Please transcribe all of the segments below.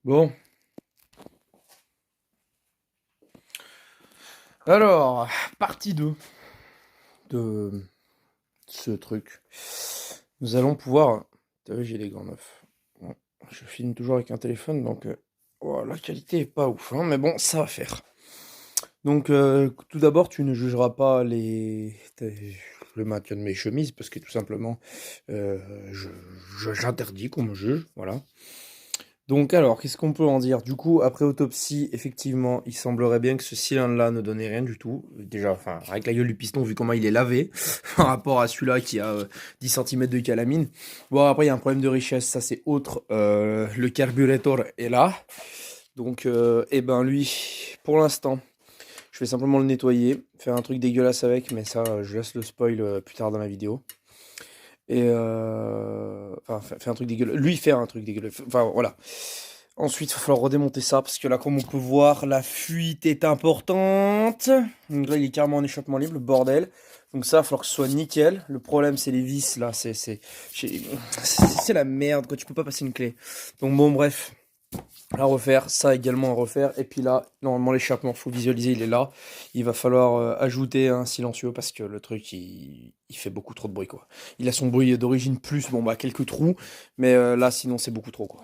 Bon, alors, partie 2 de ce truc. Nous allons pouvoir... T'as vu, j'ai des gants neufs. Bon, je filme toujours avec un téléphone, donc la qualité est pas ouf, hein, mais bon, ça va faire. Donc, tout d'abord, tu ne jugeras pas le maintien de mes chemises, parce que tout simplement, euh, j'interdis qu'on me juge, voilà. Donc alors, qu'est-ce qu'on peut en dire? Du coup, après autopsie, effectivement, il semblerait bien que ce cylindre-là ne donnait rien du tout. Déjà, enfin, avec la gueule du piston, vu comment il est lavé, par rapport à celui-là qui a 10 cm de calamine. Bon, après, il y a un problème de richesse, ça c'est autre. Le carburateur est là. Donc, eh ben lui, pour l'instant, je vais simplement le nettoyer, faire un truc dégueulasse avec, mais ça, je laisse le spoil plus tard dans la vidéo. Et enfin, faire un truc dégueulasse. Lui faire un truc dégueulasse. Enfin, voilà. Ensuite, il va falloir redémonter ça, parce que là, comme on peut voir, la fuite est importante. Donc là, il est carrément en échappement libre, le bordel. Donc ça, il va falloir que ce soit nickel. Le problème, c'est les vis, là, c'est la merde, quoi. Tu peux pas passer une clé. Donc bon, bref, à refaire. Ça également à refaire. Et puis là, normalement, l'échappement, faut visualiser, il est là. Il va falloir ajouter un silencieux, parce que le truc, il fait beaucoup trop de bruit, quoi. Il a son bruit d'origine plus, bon, bah, quelques trous. Mais là, sinon, c'est beaucoup trop, quoi.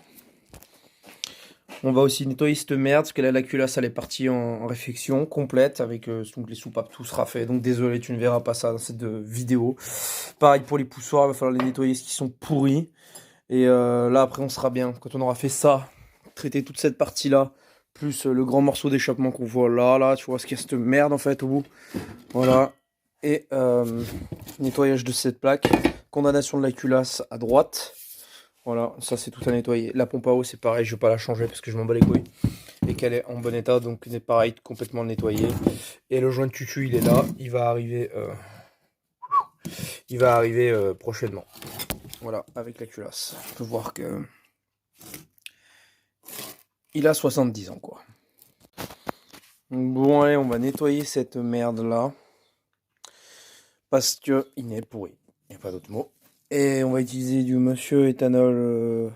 On va aussi nettoyer cette merde, parce que là, la culasse, elle est partie en réfection complète, avec donc les soupapes, tout sera fait. Donc désolé, tu ne verras pas ça dans cette vidéo. Pareil pour les poussoirs, il va falloir les nettoyer, ce qui sont pourris. Et là, après, on sera bien. Quand on aura fait ça, traiter toute cette partie-là, plus le grand morceau d'échappement qu'on voit là, tu vois ce qu'il y a cette merde, en fait, au bout. Voilà. Et nettoyage de cette plaque. Condamnation de la culasse à droite. Voilà, ça c'est tout à nettoyer. La pompe à eau c'est pareil, je vais pas la changer parce que je m'en bats les couilles. Et qu'elle est en bon état, donc c'est pareil, complètement nettoyé. Et le joint de tutu il est là, il va arriver prochainement. Voilà, avec la culasse. On peut voir que il a 70 ans quoi. Bon allez, on va nettoyer cette merde là. Parce que il est pourri. Il n'y a pas d'autre mot. Et on va utiliser du monsieur éthanol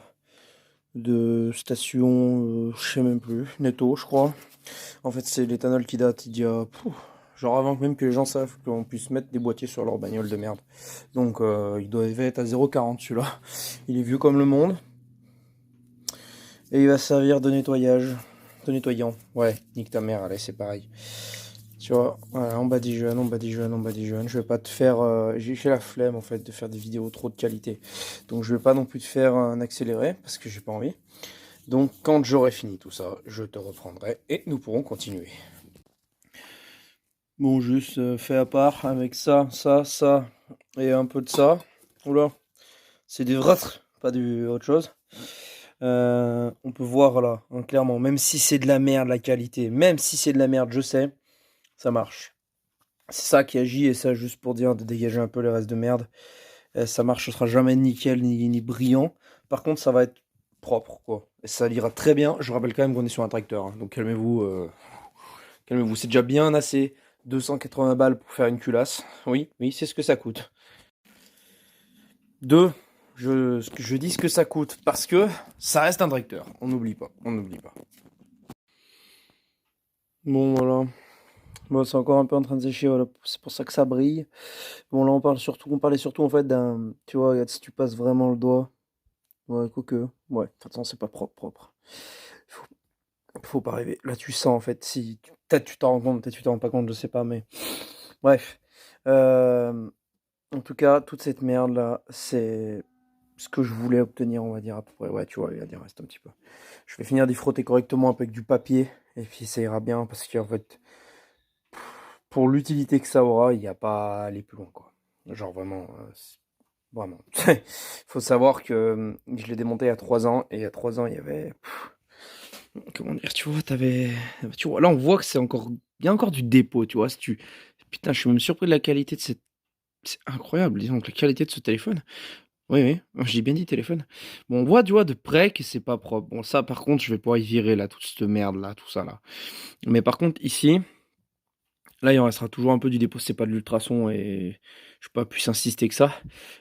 de station, je sais même plus, Netto, je crois. En fait, c'est l'éthanol qui date il y a... genre avant même que les gens savent qu'on puisse mettre des boîtiers sur leur bagnole de merde. Donc, il doit être à 0,40 celui-là. Il est vieux comme le monde. Et il va servir de nettoyage. De nettoyant. Ouais, nique ta mère, allez, c'est pareil. Tu vois, voilà, on badigeonne, on badigeonne, on badigeonne. Je vais pas te faire... j'ai la flemme, en fait, de faire des vidéos trop de qualité. Donc, je vais pas non plus te faire un accéléré, parce que j'ai pas envie. Donc, quand j'aurai fini tout ça, je te reprendrai et nous pourrons continuer. Bon, juste fait à part avec ça, ça et un peu de ça. Oula, c'est du vrâtre, pas du autre chose. On peut voir là, hein, clairement, même si c'est de la merde la qualité, même si c'est de la merde, je sais, ça marche. C'est ça qui agit et ça juste pour dire de dégager un peu les restes de merde. Ça marche, ce sera jamais nickel ni brillant. Par contre, ça va être propre quoi. Et ça ira très bien. Je rappelle quand même qu'on est sur un tracteur, hein, donc calmez-vous. Calmez-vous, c'est déjà bien assez. 280 balles pour faire une culasse. Oui, oui, c'est ce que ça coûte. Deux, je dis ce que ça coûte parce que ça reste un tracteur. On n'oublie pas, on n'oublie pas. Bon, voilà. Bon, c'est encore un peu en train de sécher, voilà. C'est pour ça que ça brille. Bon, là, on parlait surtout en fait d'un. Tu vois, regarde, si tu passes vraiment le doigt. Ouais, quoique. Ouais, de toute façon, c'est pas propre. Faut, faut pas rêver. Là, tu sens en fait. Si, peut-être tu t'en rends compte, peut-être tu t'en rends pas compte, je sais pas, mais. Bref. Euh, En tout cas, toute cette merde là, c'est ce que je voulais obtenir, on va dire à peu près. Ouais, tu vois, il reste un petit peu. Je vais finir d'y frotter correctement avec du papier, et puis ça ira bien, parce qu'en fait, pour l'utilité que ça aura, il n'y a pas à aller plus loin, quoi. Genre vraiment, vraiment. Faut savoir que je l'ai démonté il y a 3 ans, et il y a 3 ans, il y avait... comment dire, tu vois, tu vois, là, on voit que c'est encore... Il y a encore du dépôt, tu vois, si tu... Putain, je suis même surpris de la qualité de cette... C'est incroyable, disons, que la qualité de ce téléphone. Oui, oui, j'ai bien dit téléphone. Bon, on voit, tu vois, de près que c'est pas propre. Bon, ça, par contre, je vais pouvoir y virer, là, toute cette merde, là, tout ça, là. Mais par contre, ici, Là, il en restera toujours un peu du dépôt, c'est pas de l'ultrason et je peux pas plus insister que ça.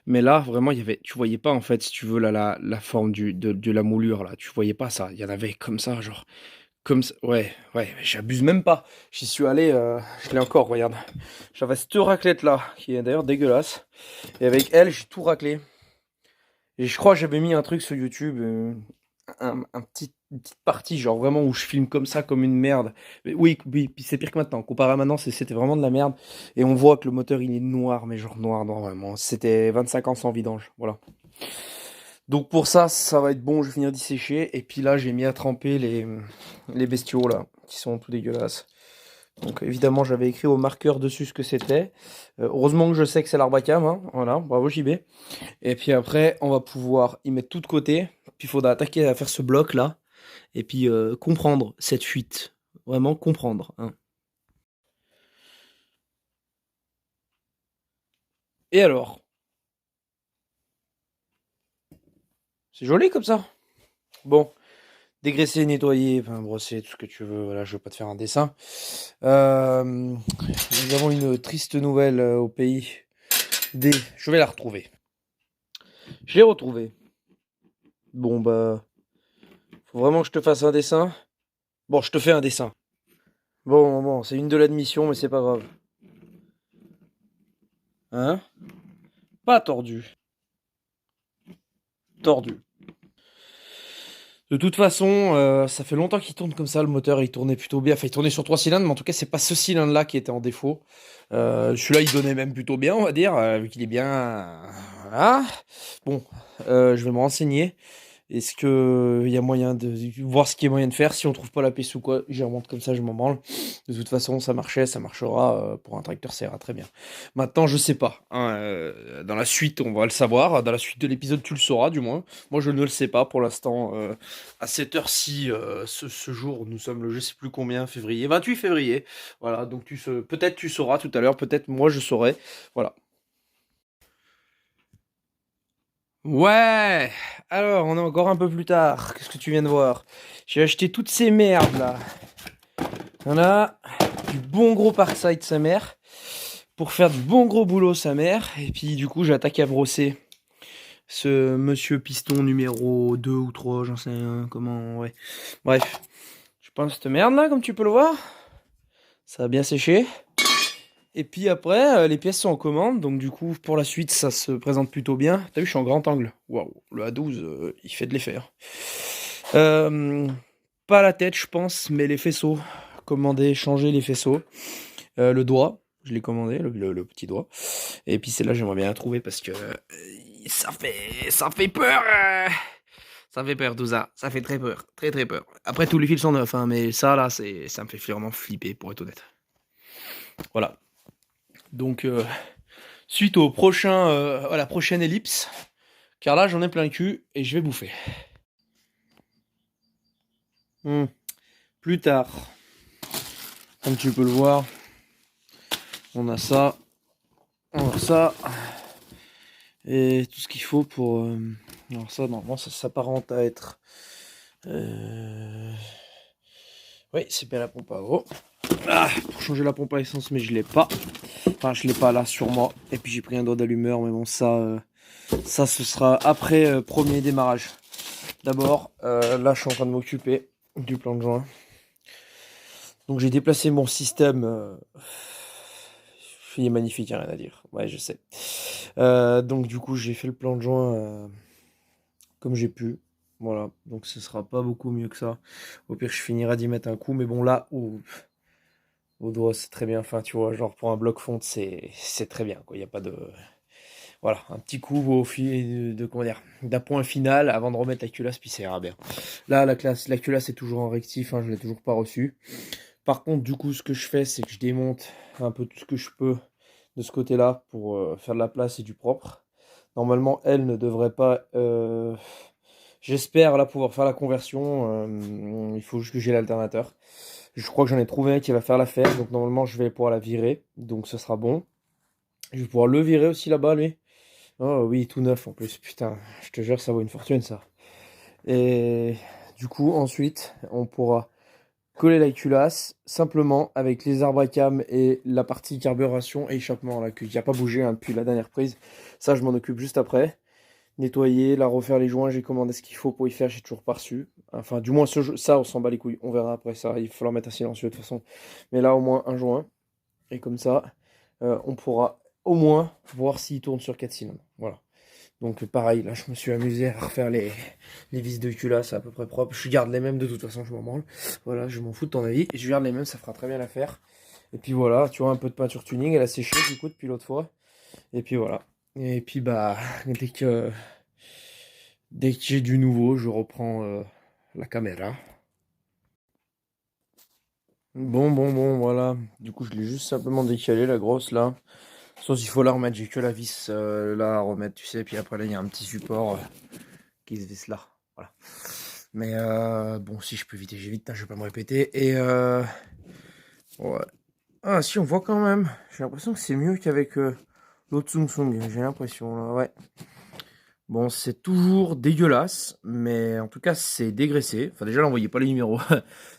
Mais là, vraiment, il y avait tu voyais pas, en fait, si tu veux, la forme de la moulure, là, tu voyais pas ça. Il y en avait comme ça, genre, comme ç ouais, ouais, j'abuse même pas. J'y suis allé, je l'ai encore, regarde. J'avais cette raclette-là, qui est d'ailleurs dégueulasse et avec elle, j'ai tout raclé et je crois que j'avais mis un truc sur YouTube, une petite partie, genre vraiment où je filme comme ça, comme une merde. Mais oui, oui, puis c'est pire que maintenant. Comparé à maintenant, c'était vraiment de la merde. Et on voit que le moteur, il est noir, mais genre noir, noir, vraiment. C'était 25 ans sans vidange, voilà. Donc pour ça, ça va être bon, je vais finir d'y sécher. Et puis là, j'ai mis à tremper les bestiaux, là, qui sont tout dégueulasses. Donc évidemment, j'avais écrit au marqueur dessus ce que c'était. Heureusement que je sais que c'est l'Arbacam, hein. Voilà, bravo JB. Et puis après, on va pouvoir y mettre tout de côté. Puis il faudra attaquer à faire ce bloc-là. Et puis comprendre cette fuite. Vraiment comprendre, hein. Et alors? C'est joli comme ça. Bon, dégraisser, nettoyer, enfin brosser, tout ce que tu veux. Voilà, je vais pas te faire un dessin. Nous avons une triste nouvelle au pays des... Je vais la retrouver. Je l'ai retrouvée. Bon, bah... Faut vraiment que je te fasse un dessin. Bon, je te fais un dessin. Bon, bon, c'est une de l'admission, mais c'est pas grave. Hein? Pas tordu. Tordu. De toute façon, ça fait longtemps qu'il tourne comme ça, le moteur, il tournait plutôt bien. Enfin, il tournait sur 3 cylindres, mais en tout cas, c'est pas ce cylindre-là qui était en défaut. Celui-là, il donnait même plutôt bien, on va dire, vu qu'il est bien... Voilà. Bon, je vais me renseigner. Est-ce que il y a moyen de voir ce qu'il y a moyen de faire? Si on trouve pas la pièce ou quoi, j'y remonte comme ça, je m'en branle. De toute façon, ça marchait, ça marchera. Pour un tracteur, ça ira très bien. Maintenant, je sais pas, hein, dans la suite, on va le savoir. Dans la suite de l'épisode, tu le sauras, du moins. Moi, je ne le sais pas pour l'instant. À cette heure-ci, ce jour, nous sommes le je sais plus combien février, 28 février. Voilà, donc peut-être tu sauras tout à l'heure, peut-être moi je saurai. Voilà. Ouais, alors on est encore un peu plus tard. Qu'est-ce que tu viens de voir? J'ai acheté toutes ces merdes là. On a du bon gros Parkside sa mère pour faire du bon gros boulot sa mère. Et puis du coup j'ai attaqué à brosser ce monsieur piston numéro 2 ou 3, j'en sais rien, comment, ouais. Bref, je pense cette merde là, comme tu peux le voir. Ça a bien séché. Et puis après, les pièces sont en commande, donc du coup, pour la suite, ça se présente plutôt bien. T'as vu, je suis en grand angle. Waouh, le A12, il fait de l'effet, hein. Euh, Pas la tête, je pense, mais les faisceaux. Commander, changer les faisceaux. Le doigt, je l'ai commandé, le petit doigt. Et puis celle-là, j'aimerais bien la trouver parce que ça fait peur. Ça fait peur tout ça. Ça fait très peur, très très peur. Après, tous les fils sont neufs, hein, mais ça là, ça me fait vraiment flipper, pour être honnête. Voilà. Donc, suite au prochain, à la prochaine ellipse, car là j'en ai plein le cul et je vais bouffer. Plus tard, comme tu peux le voir, on a ça, et tout ce qu'il faut pour... alors ça, normalement, ça s'apparente à être... Oui, c'est bien la pompe à eau. Ah, pour changer la pompe à essence, mais je l'ai pas. Enfin, je l'ai pas là sur moi. Et puis j'ai pris un doigt d'allumeur, mais bon, ça ce sera après premier démarrage. D'abord, là, je suis en train de m'occuper du plan de joint. Donc j'ai déplacé mon système. Il est magnifique, hein, rien à dire. Ouais, je sais. Donc du coup, j'ai fait le plan de joint comme j'ai pu. Voilà, donc ce sera pas beaucoup mieux que ça. Au pire, je finirai d'y mettre un coup. Mais bon, là, au doigt, c'est très bien. Enfin, tu vois, genre pour un bloc fonte, c'est très bien, quoi. Il n'y a pas de... Voilà, un petit coup au fil comment dire, d'appoint final avant de remettre la culasse, puis ça ira bien. Là, la culasse est toujours en rectif, hein, je l'ai toujours pas reçue. Par contre, du coup, ce que je fais, c'est que je démonte un peu tout ce que je peux de ce côté-là pour faire de la place et du propre. Normalement, elle ne devrait pas... J'espère là pouvoir faire la conversion. Il faut juste que j'ai l'alternateur. Je crois que j'en ai trouvé un qui va faire l'affaire. Donc normalement, je vais pouvoir la virer. Donc ce sera bon. Je vais pouvoir le virer aussi là-bas, lui. Oh oui, tout neuf en plus. Putain, je te jure, ça vaut une fortune, ça. Et du coup, ensuite, on pourra coller la culasse simplement avec les arbres à cam et la partie carburation et échappement là, qui n'a pas bougé hein, depuis la dernière prise. Ça, je m'en occupe juste après. Nettoyer, la refaire les joints, j'ai commandé ce qu'il faut pour y faire, j'ai toujours pas reçu. Enfin, du moins, ça, on s'en bat les couilles. On verra après ça. Il faut leur mettre à silencieux de toute façon. Mais là, au moins, un joint. Et comme ça, on pourra au moins voir s'il tourne sur 4 cylindres. Voilà. Donc pareil, là je me suis amusé à refaire les vis de culasse à peu près propres. Je garde les mêmes de toute façon, je m'en branle. Voilà, je m'en fous de ton avis. Et je garde les mêmes, ça fera très bien l'affaire. Et puis voilà, tu vois, un peu de peinture tuning, elle a séché du coup depuis l'autre fois. Et puis voilà. Et puis bah, dès que j'ai du nouveau, je reprends la caméra. Bon, voilà. Du coup, je l'ai juste simplement décalé, la grosse là. Sauf s'il faut la remettre, j'ai que la vis là à remettre, tu sais. Puis après là, il y a un petit support qui se visse là. Voilà. Mais bon, si je peux éviter, j'évite, hein, je vais pas me répéter. Et ouais. Ah, si, on voit quand même. J'ai l'impression que c'est mieux qu'avec l'autre Samsung. J'ai l'impression là, ouais. Bon, c'est toujours dégueulasse, mais en tout cas, c'est dégraissé. Enfin, déjà, là, on voyait pas les numéros.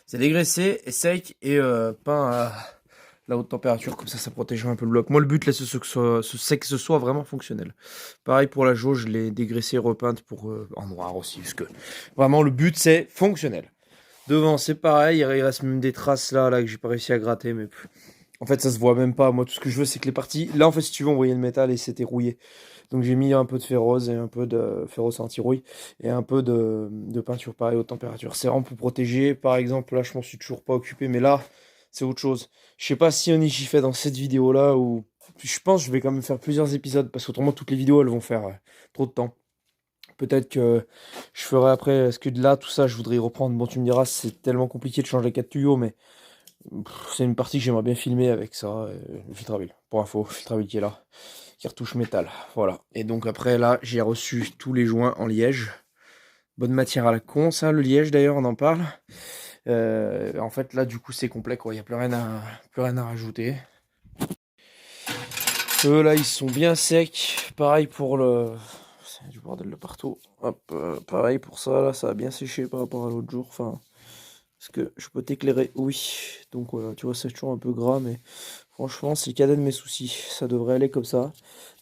C'est dégraissé, et sec et peint à la haute température. Comme ça protégera un peu le bloc. Moi, le but, là, c'est que ce soit vraiment fonctionnel. Pareil pour la jauge, je l'ai dégraissée, repeinte pour en noir aussi. Parce que vraiment, le but, c'est fonctionnel. Devant, c'est pareil. Il reste même des traces là que j'ai pas réussi à gratter. Mais en fait, ça se voit même pas. Moi, tout ce que je veux, c'est que les parties. Là, en fait, si tu veux, on voyait le métal et c'était rouillé. Donc j'ai mis un peu de ferrose et un peu de ferrose anti-rouille et un peu de peinture pareil haute température. C'est vraiment pour protéger. Par exemple, là je m'en suis toujours pas occupé, mais là c'est autre chose. Je sais pas si on y fait dans cette vidéo là ou je pense que je vais quand même faire plusieurs épisodes parce qu'autrement toutes les vidéos elles vont faire trop de temps. Peut-être que je ferai après, est-ce que de là tout ça je voudrais y reprendre. Bon tu me diras c'est tellement compliqué de changer les 4 tuyaux mais c'est une partie que j'aimerais bien filmer avec ça. Le filtre à huile. Pour info, filtre à huile qui est là. Qui retouche métal. Voilà. Et donc après là, j'ai reçu tous les joints en liège. Bonne matière à la con, ça, le liège d'ailleurs, on en parle. En fait là, du coup, c'est complet quoi. Il n'y a plus rien à rajouter. Eux là, ils sont bien secs. Pareil pour le. C'est du bordel de partout. Hop, pareil pour ça, là, ça a bien séché par rapport à l'autre jour. Enfin, est-ce que je peux t'éclairer? Oui. Donc voilà, tu vois, c'est toujours un peu gras, mais franchement, c'est cadet de mes soucis. Ça devrait aller comme ça.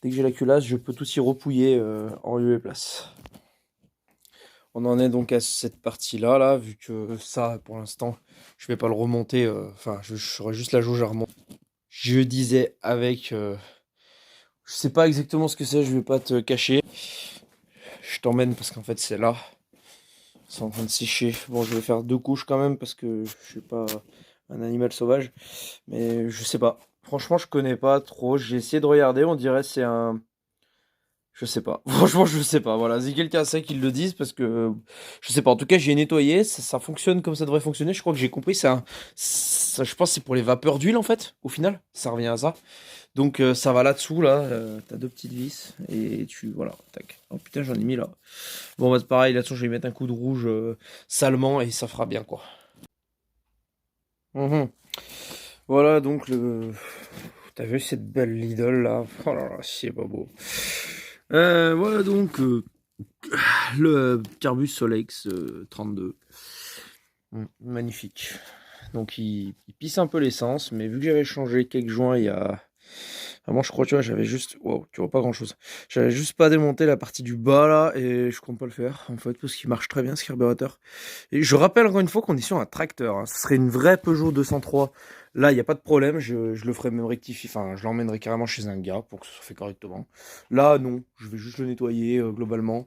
Dès que j'ai la culasse, je peux tout y repouiller en lieu et place. On en est donc à cette partie-là, là, vu que ça, pour l'instant, je vais pas le remonter. Enfin, je ferai juste la jauge à remonter. Je disais avec... je sais pas exactement ce que c'est, je vais pas te cacher. Je t'emmène parce qu'en fait, c'est là. C'est en train de sécher. Bon, je vais faire 2 couches quand même parce que je suis pas un animal sauvage. Mais je sais pas. Franchement, je connais pas trop. J'ai essayé de regarder. On dirait c'est un. Je sais pas. Franchement, je sais pas. Voilà. Si quelqu'un sait qu'il le dise parce que je sais pas. En tout cas, j'ai nettoyé. Ça fonctionne comme ça devrait fonctionner. Je crois que j'ai compris. Je pense que c'est pour les vapeurs d'huile en fait. Au final, ça revient à ça. Donc ça va là-dessous là. T'as 2 petites vis et tu voilà. Tac. Oh putain, j'en ai mis là. Bon, bah, c'est pareil, là-dessus, je vais mettre un coup de rouge salement et ça fera bien, quoi. Mhm. Voilà, donc, t'as vu cette belle Lidl, là? Oh là là, c'est pas beau. Voilà, donc, le Carbus Solex 32. Magnifique. Donc, il pisse un peu l'essence, mais vu que j'avais changé quelques joints il y a... Vraiment, je crois, tu vois, j'avais juste... Wow, tu vois pas grand-chose. J'avais juste pas démonté la partie du bas, là, et je compte pas le faire, en fait, parce qu'il marche très bien, ce carburateur. Et je rappelle encore une fois qu'on est sur un tracteur. Hein. Ce serait une vraie Peugeot 203. Là, il n'y a pas de problème, je le ferai même rectifier. Enfin, je l'emmènerai carrément chez un gars pour que ce soit fait correctement. Là, non, je vais juste le nettoyer, globalement.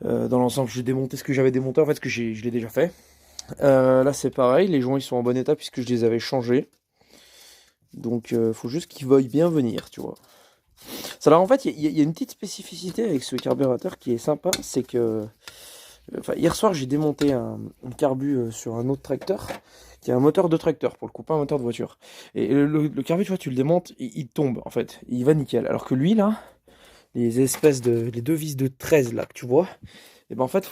Dans l'ensemble, je vais démonter ce que j'avais démonté, en fait, je l'ai déjà fait. Là, c'est pareil, les joints, ils sont en bon état, puisque je les avais changés. Donc, faut juste qu'ils veuillent bien venir, tu vois. Ça, alors, en fait, il y a une petite spécificité avec ce carburateur qui est sympa, c'est que... Enfin, hier soir, j'ai démonté un carbu sur un autre tracteur, qui est un moteur de tracteur, pour le coup, pas un moteur de voiture. Et le carbu, tu vois, tu le démontes, il tombe, en fait. Il va nickel. Alors que lui, là, les deux vis de 13, là, que tu vois, et ben en fait,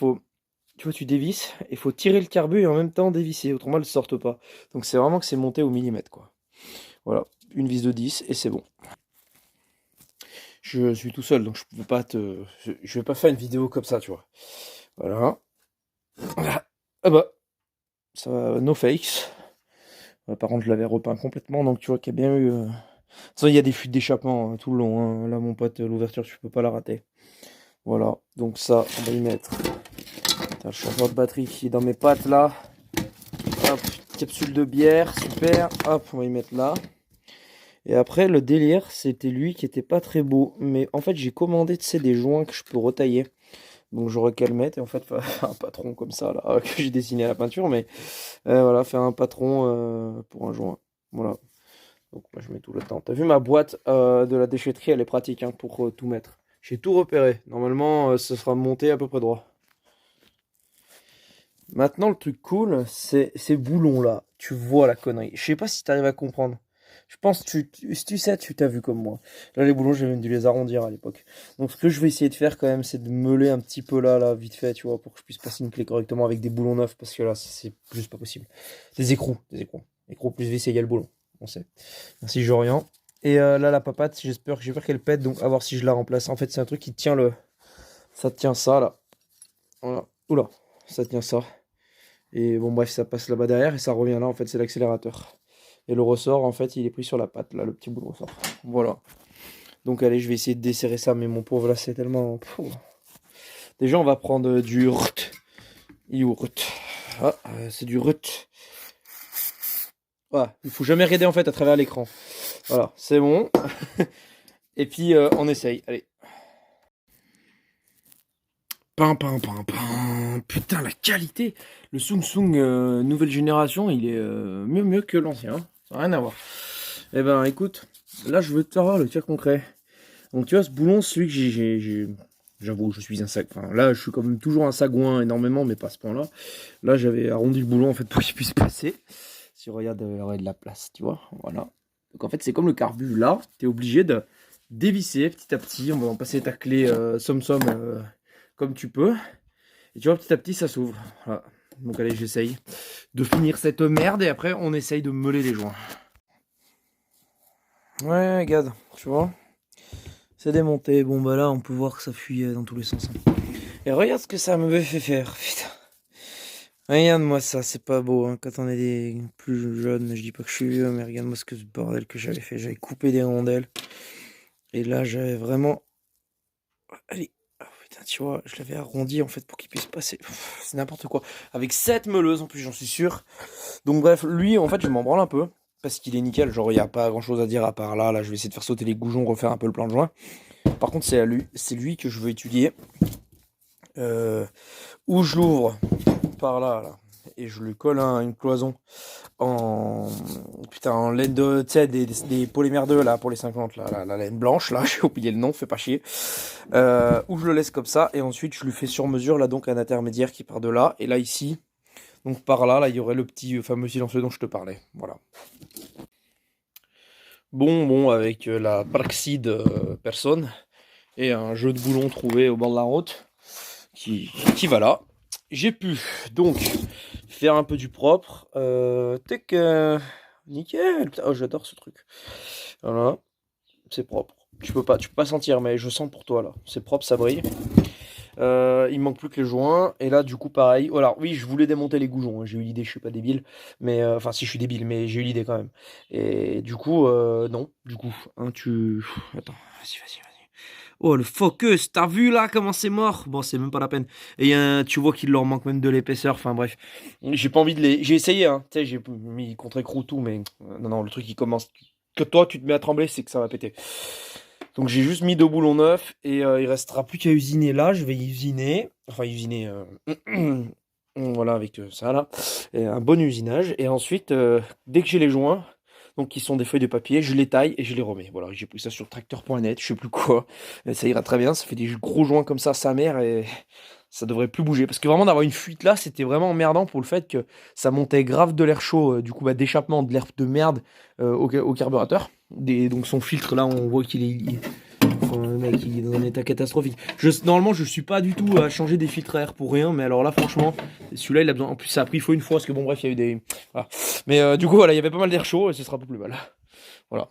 tu vois, tu dévisses, et faut tirer le carbu et en même temps dévisser, autrement, elle ne sorte pas. Donc, c'est vraiment que c'est monté au millimètre, quoi. Voilà, une vis de 10 et c'est bon. Je suis tout seul, donc je peux pas je vais pas faire une vidéo comme ça, tu vois. Voilà. Ah bah, ça va, no fakes. Par contre, je l'avais repeint complètement, donc tu vois qu'il y a bien eu... De toute façon, il y a des fuites d'échappement tout le long, hein. Là, mon pote, l'ouverture, tu peux pas la rater. Voilà, donc ça, on va y mettre. Putain, le changement de batterie qui est dans mes pattes, là. Hop, capsule de bière, super. Hop, on va y mettre là. Et après, le délire, c'était lui qui était pas très beau. Mais en fait, j'ai commandé, tu sais, des joints que je peux retailler. Donc j'aurais qu'à le mettre et en fait faire un patron comme ça là que j'ai dessiné à la peinture, mais voilà, faire un patron pour un joint. Voilà. Donc moi je mets tout le temps. T'as vu ma boîte de la déchetterie, elle est pratique hein, pour tout mettre. J'ai tout repéré. Normalement ce sera monté à peu près droit. Maintenant le truc cool, c'est ces boulons là. Tu vois la connerie. Je sais pas si tu arrives à comprendre. Je pense que si tu sais, tu t'as vu comme moi. Là, les boulons, j'ai même dû les arrondir à l'époque. Donc, ce que je vais essayer de faire quand même, c'est de meuler un petit peu là, vite fait, tu vois, pour que je puisse passer une clé correctement avec des boulons neufs, parce que là, c'est juste pas possible. Des écrous. Écrous plus vis égale boulon. On sait. Merci, Jorian. Et là, la papate, j'ai peur qu'elle pète, donc à voir si je la remplace. En fait, c'est un truc qui tient ça tient ça, là. Voilà. Oula, ça tient ça. Et bon, bref, ça passe là-bas derrière et ça revient là, en fait, c'est l'accélérateur. Et le ressort, en fait, il est pris sur la patte, là, le petit bout de ressort. Voilà. Donc, allez, je vais essayer de desserrer ça, mais mon pauvre, là, c'est tellement... Déjà, on va prendre du rut. Yourt. Ah, c'est du rut. Voilà, il faut jamais regarder, en fait, à travers l'écran. Voilà, c'est bon. Et puis, on essaye. Allez. Pam. Putain, la qualité. Le Samsung nouvelle génération, il est mieux que l'ancien. Ça n'a rien à voir. Eh ben, écoute, là, je veux te savoir le cas concret. Donc, tu vois, ce boulon, celui que j'ai... J'avoue, je suis un sac. Enfin, là, je suis quand même toujours un sagouin énormément, mais pas à ce point-là. Là, j'avais arrondi le boulon, en fait, pour qu'il puisse passer. Si on regarde, il y aurait de la place, tu vois. Voilà. Donc, en fait, c'est comme le carbu. Là, tu es obligé de dévisser petit à petit. On va en passer ta clé somme comme tu peux. Et tu vois, petit à petit, ça s'ouvre. Voilà. Donc, allez, j'essaye de finir cette merde et après, on essaye de meuler les joints. Ouais, regarde, tu vois. C'est démonté. Bon, bah là, on peut voir que ça fuit dans tous les sens. Et regarde ce que ça me fait faire. Putain. Regarde-moi ça, c'est pas beau. Hein. Quand on est des plus jeunes, je dis pas que je suis vieux, mais regarde-moi ce que ce bordel que j'avais fait. J'avais coupé des rondelles. Et là, j'avais vraiment... Allez. Oh, putain, tu vois, je l'avais arrondi en fait pour qu'il puisse passer. C'est n'importe quoi. Avec 7 meuleuses en plus, j'en suis sûr. Donc bref, lui, en fait, je m'en branle un peu. Parce qu'il est nickel. Genre, il n'y a pas grand-chose à dire à part là. Là, je vais essayer de faire sauter les goujons, refaire un peu le plan de joint. Par contre, c'est lui que je veux étudier. Où je l'ouvre par là, et je lui colle une cloison en laine de, tu sais, des polymères 2 là pour les 50 là, la laine blanche là, j'ai oublié le nom, fais pas chier. Où je le laisse comme ça et ensuite je lui fais sur mesure là donc un intermédiaire qui part de là et là ici, donc par là il y aurait le petit fameux silencieux dont je te parlais, voilà. Bon avec la Parkside personne et un jeu de boulons trouvé au bord de la route qui va là. J'ai pu donc faire un peu du propre. Nickel. Oh, j'adore ce truc. Voilà, c'est propre. Tu peux pas sentir, mais je sens pour toi là. C'est propre, ça brille. Il manque plus que les joints. Et là, du coup, pareil. Alors, oui, je voulais démonter les goujons. Hein. J'ai eu l'idée, je suis pas débile. Mais, enfin, si je suis débile, mais j'ai eu l'idée quand même. Et du coup, non. Du coup, hein, Attends, vas-y. Oh, le focus, t'as vu là comment c'est mort? Bon, c'est même pas la peine. Et tu vois qu'il leur manque même de l'épaisseur. Enfin, bref. J'ai pas envie de les. J'ai essayé, hein. Tu sais, j'ai mis contre-écrou tout, mais non, le truc qui commence. Que toi, tu te mets à trembler, c'est que ça va péter. Donc, j'ai juste mis 2 boulons neufs et il restera plus qu'à usiner là. Je vais usiner. Enfin, usiner. Voilà, avec ça là. Et un bon usinage. Et ensuite, dès que j'ai les joints. Donc, qui sont des feuilles de papier, je les taille et je les remets. Voilà, j'ai pris ça sur tracteur.net, je sais plus quoi. Et ça ira très bien, ça fait des gros joints comme ça, sa mère, et ça devrait plus bouger. Parce que vraiment, d'avoir une fuite là, c'était vraiment emmerdant pour le fait que ça montait grave de l'air chaud, du coup, d'échappement de l'air de merde au carburateur. Donc, son filtre là, on voit qu'il est. Enfin, le mec, il est dans un état catastrophique. Normalement, je suis pas du tout à changer des filtres à air pour rien, mais alors là, franchement, celui-là, il a besoin. En plus, ça a pris faux une fois, parce que bon, bref, il y a eu des. Voilà. Mais du coup, voilà, il y avait pas mal d'air chaud et ce sera un peu plus mal. Voilà.